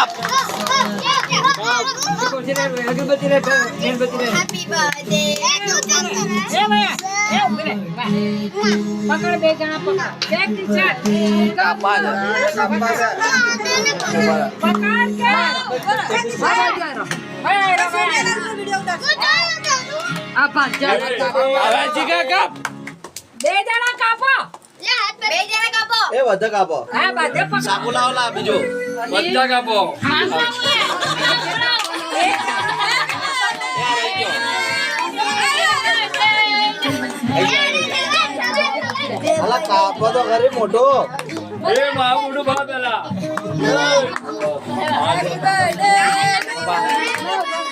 કાપ પકડ બે જણા પકડ કાપા છે. હવે જીગા કાપ બે જણા કાપો એ વધે કાપો હા બધે પકડ સાકુ લાવો લા બીજો બધા કાપો અલા કાપો તો ખરી મોટો એ મામુડું ભા પેલા